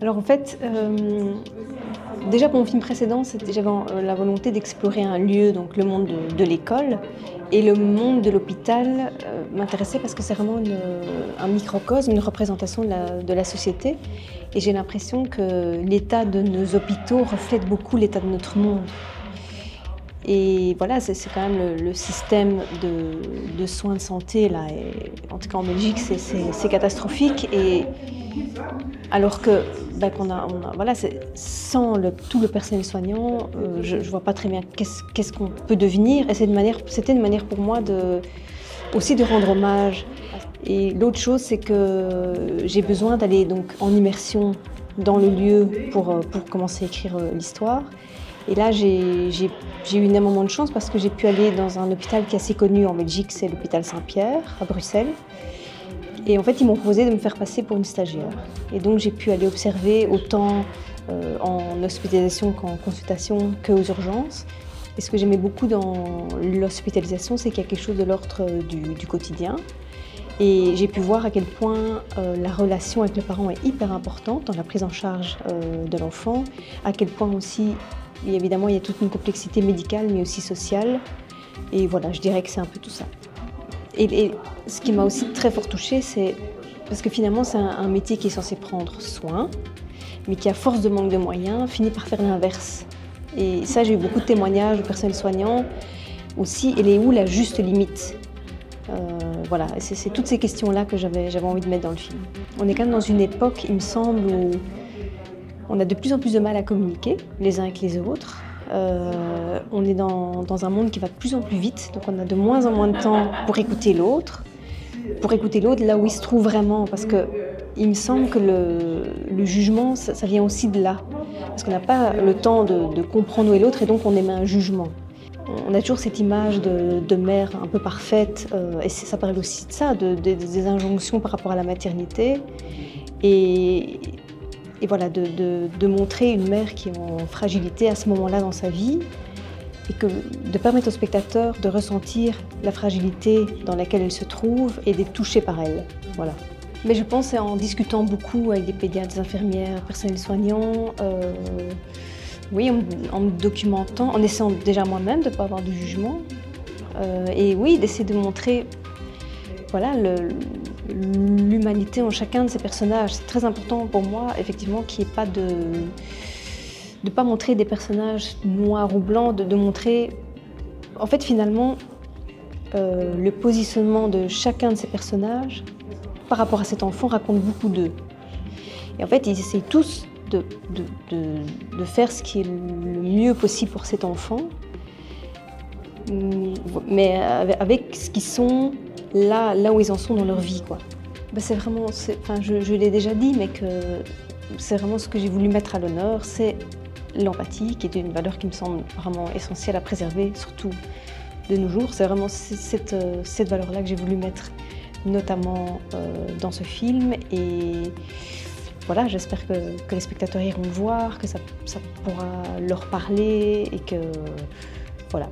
Alors en fait, déjà pour mon film précédent, j'avais la volonté d'explorer un lieu, donc le monde de l'école, et le monde de l'hôpital m'intéressait parce que c'est vraiment un microcosme, une représentation de la société. Et j'ai l'impression que l'état de nos hôpitaux reflète beaucoup l'état de notre monde. Et voilà, c'est quand même le système de soins de santé, là, et en tout cas en Belgique, c'est catastrophique. Et alors que voilà, sans tout le personnel soignant, je ne vois pas très bien qu'est-ce qu'on peut devenir. Et c'était une manière pour moi aussi de rendre hommage. Et l'autre chose, c'est que j'ai besoin d'aller donc en immersion dans le lieu pour commencer à écrire l'histoire. Et là, j'ai eu énormément de chance parce que j'ai pu aller dans un hôpital qui est assez connu en Belgique, c'est l'hôpital Saint-Pierre à Bruxelles. Et en fait, ils m'ont proposé de me faire passer pour une stagiaire. Et donc, j'ai pu aller observer autant en hospitalisation qu'en consultation qu'aux urgences. Et ce que j'aimais beaucoup dans l'hospitalisation, c'est qu'il y a quelque chose de l'ordre du quotidien. Et j'ai pu voir à quel point la relation avec le parent est hyper importante dans la prise en charge de l'enfant, à quel point aussi, évidemment, il y a toute une complexité médicale, mais aussi sociale. Et voilà, je dirais que c'est un peu tout ça. Et ce qui m'a aussi très fort touchée, c'est parce que finalement, c'est un métier qui est censé prendre soin, mais qui, à force de manque de moyens, finit par faire l'inverse. Et ça, j'ai eu beaucoup de témoignages de personnels soignants aussi. Elle est où la juste limite ? Voilà, c'est toutes ces questions-là que j'avais envie de mettre dans le film. On est quand même dans une époque, il me semble, où on a de plus en plus de mal à communiquer les uns avec les autres. On est dans un monde qui va de plus en plus vite, donc on a de moins en moins de temps pour écouter l'autre là où il se trouve vraiment, parce que il me semble que le jugement, ça vient aussi de là, parce qu'on n'a pas le temps de comprendre où est l'autre, et donc on émet un jugement. On a toujours cette image de mère un peu parfaite, et ça parle aussi de ça, des injonctions par rapport à la maternité, et voilà, de montrer une mère qui est en fragilité à ce moment-là dans sa vie, et de permettre au spectateur de ressentir la fragilité dans laquelle elle se trouve et d'être touché par elle. Voilà. Mais je pense en discutant beaucoup avec des pédiatres, des infirmières, personnels soignants, oui, en me documentant, en essayant déjà moi-même de ne pas avoir de jugement, et oui, d'essayer de montrer voilà, l'humanité en chacun de ces personnages. C'est très important pour moi, effectivement, qu'il n'y ait pas de pas montrer des personnages noirs ou blancs, de montrer, en fait, finalement, le positionnement de chacun de ces personnages par rapport à cet enfant raconte beaucoup d'eux. Et en fait, ils essayent tous de faire ce qui est le mieux possible pour cet enfant, mais avec ce qu'ils sont là où ils en sont dans leur vie, quoi. Ben c'est vraiment, je l'ai déjà dit, mais que c'est vraiment ce que j'ai voulu mettre à l'honneur, c'est l'empathie, qui est une valeur qui me semble vraiment essentielle à préserver, surtout de nos jours. C'est vraiment cette valeur-là que j'ai voulu mettre notamment dans ce film. Et voilà, j'espère que les spectateurs iront le voir, que ça pourra leur parler et que voilà.